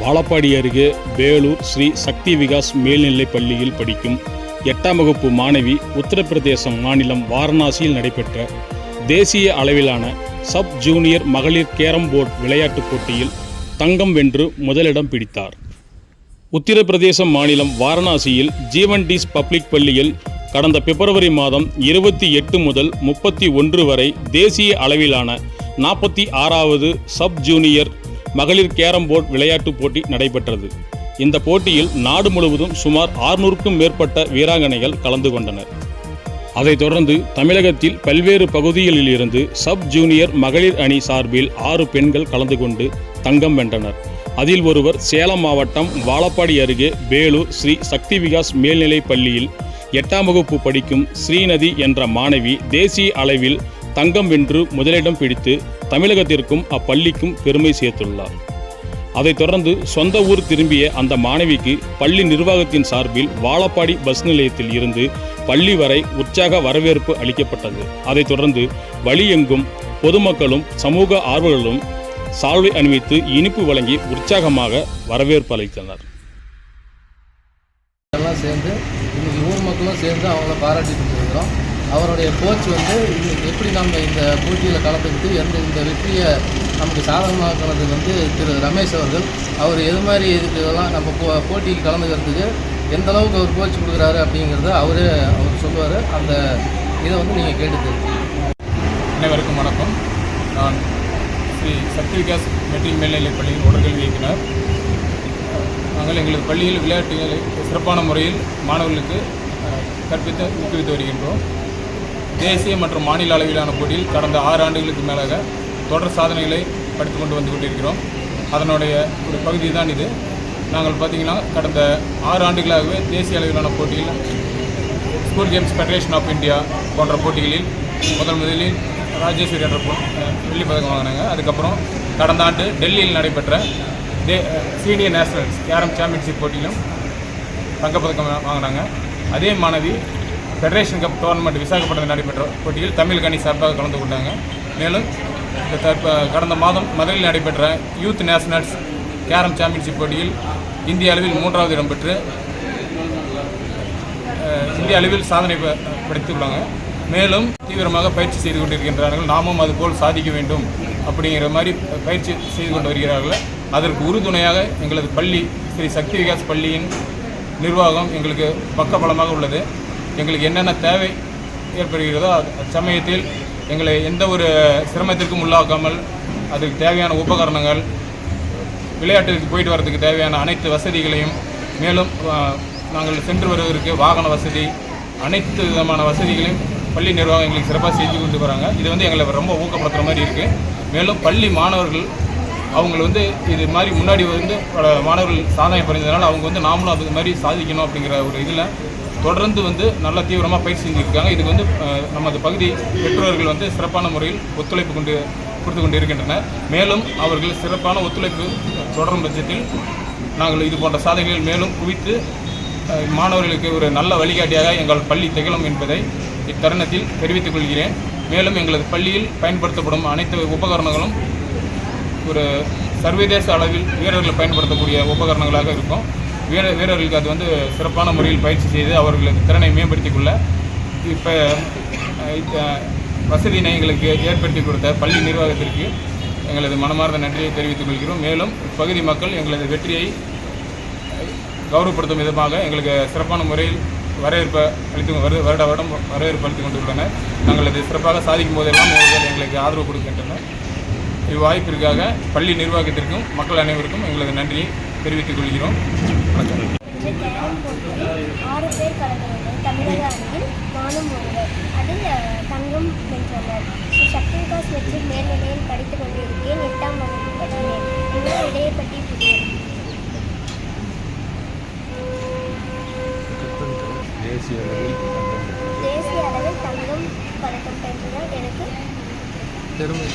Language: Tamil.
வாழப்பாடி அருகே வேலூர் ஸ்ரீ சக்தி விகாஸ் மேல்நிலைப் பள்ளியில் படிக்கும் 8ஆம் வகுப்பு மாணவி உத்தரப்பிரதேச மாநிலம் வாரணாசியில் நடைபெற்ற தேசிய அளவிலான சப் ஜூனியர் மகளிர் கேரம் போர்டு விளையாட்டுப் போட்டியில் தங்கம் வென்று முதலிடம் பிடித்தார். உத்தரப்பிரதேச மாநிலம் வாரணாசியில் ஜீவன்டீஸ் பப்ளிக் பள்ளியில் கடந்த பிப்ரவரி மாதம் 28 முதல் 31 வரை தேசிய அளவிலான 46வது சப் ஜூனியர் மகளிர் கேரம் போர்டு விளையாட்டுப் போட்டி நடைபெற்றது. இந்த போட்டியில் நாடு முழுவதும் சுமார் 600க்கும் மேற்பட்ட வீராங்கனைகள் கலந்து கொண்டனர். அதைத் தொடர்ந்து தமிழகத்தில் பல்வேறு பகுதிகளில் இருந்து சப் ஜூனியர் மகளிர் அணி சார்பில் 6 பெண்கள் கலந்து கொண்டு தங்கம் வென்றனர். அதில் ஒருவர் சேலம் மாவட்டம் வாழப்பாடி அருகே வேலூர் ஸ்ரீ சக்தி விகாஸ் மேல்நிலைப் பள்ளியில் 8ஆம் வகுப்பு படிக்கும் ஸ்ரீநதி என்ற மாணவி தேசிய அளவில் தங்கம் வென்று முதலிடம் பிடித்து தமிழகத்திற்கும் அப்பள்ளிக்கும் பெருமை சேர்த்துள்ளார். அதைத் தொடர்ந்து சொந்த ஊர் திரும்பிய அந்த மாணவிக்கு பள்ளி நிர்வாகத்தின் சார்பில் வாழப்பாடி பஸ் நிலையத்தில் இருந்து பள்ளி வரை உற்சாக வரவேற்பு அளிக்கப்பட்டது. அதைத் தொடர்ந்து வழியெங்கும் பொதுமக்களும் சமூக ஆர்வலர்களும் சால்வை அணிவித்து இனிப்பு வழங்கி உற்சாகமாக வரவேற்பு அளித்தனர். எல்லாம் சேர்ந்து இன்னைக்கு ஊர் மக்களும் சேர்ந்து அவங்கள பாராட்டிட்டு இருக்கிறோம். அவருடைய கோச் எப்படி நம்ம இந்த போட்டியில் கலந்துக்கிட்டு இந்த வெற்றியை நமக்கு சாதகமாக்குனது திரு ரமேஷ் அவர்கள். அவர் எது மாதிரி இதுக்கெல்லாம் நம்ம போட்டிக்கு கலந்துக்கிறதுக்கு எந்த அளவுக்கு அவர் கோச் கொடுக்குறாரு அப்படிங்கிறத அவர் சொல்லுவார். அந்த இதை நீங்கள் கேட்டு. அனைவருக்கும் வணக்கம். நான் ஸ்ரீ சக்தி விகாஸ் மெட்ரிக் மேல்நிலைப் பள்ளியின் உடற்கல்வி இயக்குனர். நாங்கள் எங்களது பள்ளியில் விளையாட்டுகளை சிறப்பான முறையில் மாணவர்களுக்கு கற்பித்து ஊக்குவித்து வருகின்றோம். தேசிய மற்றும் மாநில அளவிலான போட்டியில் கடந்த 6 ஆண்டுகளுக்கு மேலாக தொடர் சாதனைகளை படித்து கொண்டு வந்து கொண்டிருக்கிறோம். அதனுடைய ஒரு பகுதி தான் இது. நாங்கள் பார்த்திங்கன்னா கடந்த 6 ஆண்டுகளாகவே தேசிய அளவிலான போட்டியில் school games federation of India போன்ற போட்டிகளில் முதலில் ராஜேஸ்வரி என்ற வெள்ளி பதக்கம் வாங்கினாங்க. அதுக்கப்புறம் கடந்த ஆண்டு டெல்லியில் நடைபெற்ற சீனியர் நேஷனல்ஸ் கேரம் சாம்பியன்ஷிப் போட்டியிலும் தங்கப்பதக்கம் வாங்கினாங்க. அதே மாணவி ஃபெடரேஷன் கப் டோர்னமெண்ட் விசாகப்பட்டினத்தில் நடைபெற்ற போட்டியில் தமிழ் அணி சார்பாக கலந்து கொண்டாங்க. மேலும் கடந்த மாதம் மதுரையில் நடைபெற்ற யூத் நேஷனல்ஸ் கேரம் சாம்பியன்ஷிப் போட்டியில் இந்திய அளவில் 3வது இடம் பெற்று இந்திய அளவில் சாதனை படைத்துள்ளாங்க. மேலும் தீவிரமாக பயிற்சி செய்து கொண்டிருக்கின்றார்கள். நாமும் அதுபோல் சாதிக்க வேண்டும் அப்படிங்கிற மாதிரி பயிற்சி செய்து கொண்டு வருகிறார்கள். அதற்கு உறுதுணையாக எங்களது பள்ளி ஸ்ரீ சக்தி விகாஸ் பள்ளியின் நிர்வாகம் எங்களுக்கு பக்கபலமாக உள்ளது. எங்களுக்கு என்னென்ன தேவை ஏற்படுகிறதோ அச்சமயத்தில் எங்களை எந்த ஒரு சிரமத்திற்கும் உள்ளாக்காமல் அதுக்கு தேவையான உபகரணங்கள், விளையாட்டுக்கு போயிட்டு வரதுக்கு தேவையான அனைத்து வசதிகளையும், மேலும் நாங்கள் சென்று வருவதற்கு வாகன வசதி, அனைத்து விதமான வசதிகளையும் பள்ளி நிர்வாகம் எங்களுக்கு சிறப்பாக செஞ்சு கொண்டு வராங்க. இது எங்களை ரொம்ப ஊக்கப்படுத்துகிற மாதிரி இருக்குது. மேலும் பள்ளி மாணவர்கள் அவங்க இது மாதிரி முன்னாடி பல மாணவர்கள் சாதனை புரிந்ததுனால அவங்க நாமளும் அது மாதிரி சாதிக்கணும் அப்படிங்கிற ஒரு இதில் தொடர்ந்து நல்லா தீவிரமாக பயிற்சி செஞ்சுருக்காங்க. இதுக்கு நமது பகுதி பெற்றோர்கள் சிறப்பான முறையில் ஒத்துழைப்பு கொடுத்து கொண்டு இருக்கின்றனர். மேலும் அவர்கள் சிறப்பான ஒத்துழைப்பு தொடரும் பட்சத்தில் நாங்கள் இது போன்ற சாதனைகள் மேலும் குவித்து மாணவர்களுக்கு ஒரு நல்ல வழிகாட்டியாக எங்கள் பள்ளி திகழும் என்பதை இத்தருணத்தில் தெரிவித்துக் கொள்கிறேன். மேலும் எங்களது பள்ளியில் பயன்படுத்தப்படும் அனைத்து உபகரணங்களும் ஒரு சர்வதேச அளவில் வீரர்கள் பயன்படுத்தக்கூடிய உபகரணங்களாக இருக்கும். வீரர்களுக்கு அது சிறப்பான முறையில் பயிற்சி செய்து அவர்களது திறனை மேம்படுத்திக் கொள்ள இப்போ வசதியினை எங்களுக்கு ஏற்படுத்தி கொடுத்த பள்ளி நிர்வாகத்திற்கு எங்களது மனமார்ந்த நன்றியை தெரிவித்துக் கொள்கிறோம். மேலும் இப்பகுதி மக்கள் எங்களது வெற்றியை கௌரவப்படுத்தும் விதமாக எங்களுக்கு சிறப்பான முறையில் வரவேற்பு வருடம் வரவேற்பு அளித்துக் கொண்டுள்ளனர். நாங்கள் அது சிறப்பாக சாதிக்கும் போதெல்லாம் எங்களுக்கு ஆதரவு கொடுக்கின்றனர். இவ்வாய்ப்பிற்காக பள்ளி நிர்வாகத்திற்கும் மக்கள் அனைவருக்கும் எங்களது நன்றியை தெரிவித்துக் கொள்கிறோம். வணக்கம். 6 பேர் கலந்து தமிழக அணியில் நானும் ஒருவர். அதில் தங்கம் வென்றனர். ஸ்ரீ சக்தி விகாஸ் மெட்ரிக் மேல்நிலையில் படித்துக் கொண்டிருக்கிறேன். 8ஆம் வகுப்பு படிக்கிறேன். எங்கள் இடையே பற்றி புரியும். தேசிய அளவில் தங்கம் பதக்கம் வென்றதால் எனக்கு பெருமை.